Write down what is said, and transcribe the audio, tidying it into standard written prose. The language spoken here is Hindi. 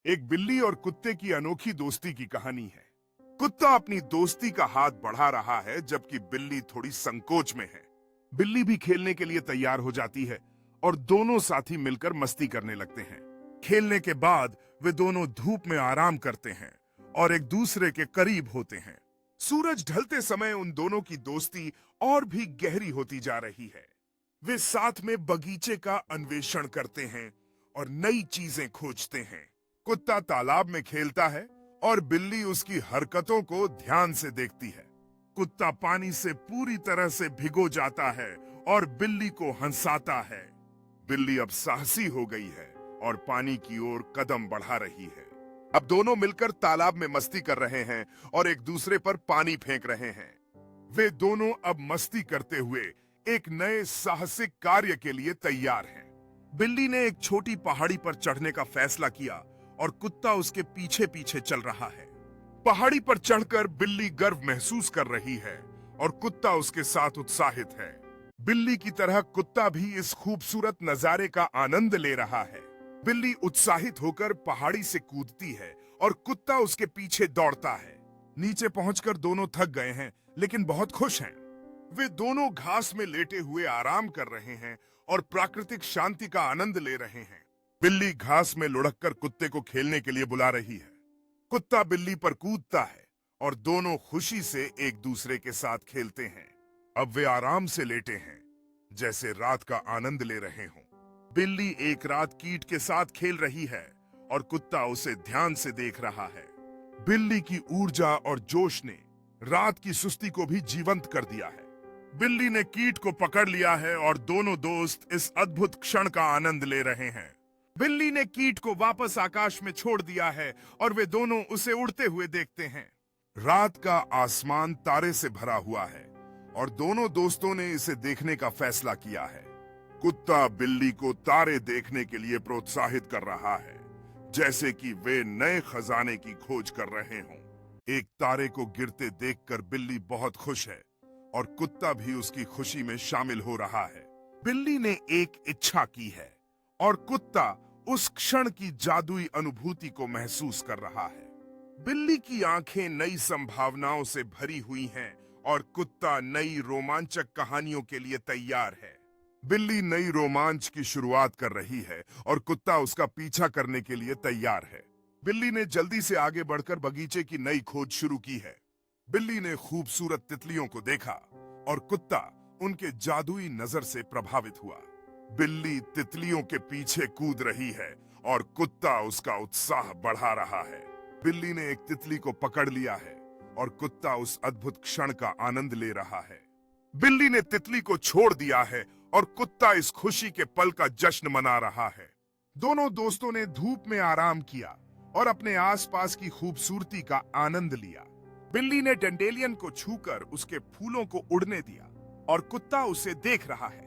एक बिल्ली और कुत्ते की अनोखी दोस्ती की कहानी है। कुत्ता अपनी दोस्ती का हाथ बढ़ा रहा है जबकि बिल्ली थोड़ी संकोच में है। बिल्ली भी खेलने के लिए तैयार हो जाती है और दोनों साथी मिलकर मस्ती करने लगते हैं। खेलने के बाद वे दोनों धूप में आराम करते हैं और एक दूसरे के करीब होते हैं। सूरज ढलते समय उन दोनों की दोस्ती और भी गहरी होती जा रही है। वे साथ में बगीचे का अन्वेषण करते हैं और नई चीजें खोजते हैं। कुत्ता तालाब में खेलता है और बिल्ली उसकी हरकतों को ध्यान से देखती है। कुत्ता पानी से पूरी तरह से भिगो जाता है और बिल्ली को हंसाता है। बिल्ली अब साहसी हो गई है और पानी की ओर कदम बढ़ा रही है। अब दोनों मिलकर तालाब में मस्ती कर रहे हैं और एक दूसरे पर पानी फेंक रहे हैं। वे दोनों अब मस्ती करते हुए एक नए साहसिक कार्य के लिए तैयार हैं। बिल्ली ने एक छोटी पहाड़ी पर चढ़ने का फैसला किया और कुत्ता उसके पीछे पीछे चल रहा है। पहाड़ी पर चढ़कर बिल्ली गर्व महसूस कर रही है और कुत्ता उसके साथ उत्साहित है। बिल्ली की तरह कुत्ता भी इस खूबसूरत नजारे का आनंद ले रहा है। बिल्ली उत्साहित होकर पहाड़ी से कूदती है और कुत्ता उसके पीछे दौड़ता है। नीचे पहुंचकर दोनों थक गए हैं लेकिन बहुत खुश हैं। वे दोनों घास में लेटे हुए आराम कर रहे हैं और प्राकृतिक शांति का आनंद ले रहे हैं। बिल्ली घास में लुढ़ककर कुत्ते को खेलने के लिए बुला रही है। कुत्ता बिल्ली पर कूदता है और दोनों खुशी से एक दूसरे के साथ खेलते हैं। अब वे आराम से लेटे हैं, जैसे रात का आनंद ले रहे हों। बिल्ली एक रात कीट के साथ खेल रही है और कुत्ता उसे ध्यान से देख रहा है। बिल्ली की ऊर्जा और जोश ने रात की सुस्ती को भी जीवंत कर दिया है। बिल्ली ने कीट को पकड़ लिया है और दोनों दोस्त इस अद्भुत क्षण का आनंद ले रहे हैं। बिल्ली ने कीट को वापस आकाश में छोड़ दिया है और वे दोनों उसे उड़ते हुए देखते हैं। रात का आसमान तारे से भरा हुआ है और दोनों दोस्तों ने इसे देखने का फैसला किया है। कुत्ता बिल्ली को तारे देखने के लिए प्रोत्साहित कर रहा है, जैसे कि वे नए खजाने की खोज कर रहे हों। एक तारे को गिरते देखकर बिल्ली बहुत खुश है और कुत्ता भी उसकी खुशी में शामिल हो रहा है। बिल्ली ने एक इच्छा की है और कुत्ता उस क्षण की जादुई अनुभूति को महसूस कर रहा है। बिल्ली की आंखें नई संभावनाओं से भरी हुई हैं और कुत्ता नई रोमांचक कहानियों के लिए तैयार है। बिल्ली नई रोमांच की शुरुआत कर रही है और कुत्ता उसका पीछा करने के लिए तैयार है। बिल्ली ने जल्दी से आगे बढ़कर बगीचे की नई खोज शुरू की है। बिल्ली ने खूबसूरत तितलियों को देखा और कुत्ता उनके जादुई नजर से प्रभावित हुआ। बिल्ली तितलियों के पीछे कूद रही है और कुत्ता उसका उत्साह बढ़ा रहा है। बिल्ली ने एक तितली को पकड़ लिया है और कुत्ता उस अद्भुत क्षण का आनंद ले रहा है। बिल्ली ने तितली को छोड़ दिया है और कुत्ता इस खुशी के पल का जश्न मना रहा है। दोनों दोस्तों ने धूप में आराम किया और अपने आसपास की खूबसूरती का आनंद लिया। बिल्ली ने डंडेलियन को छूकर उसके फूलों को उड़ने दिया और कुत्ता उसे देख रहा है।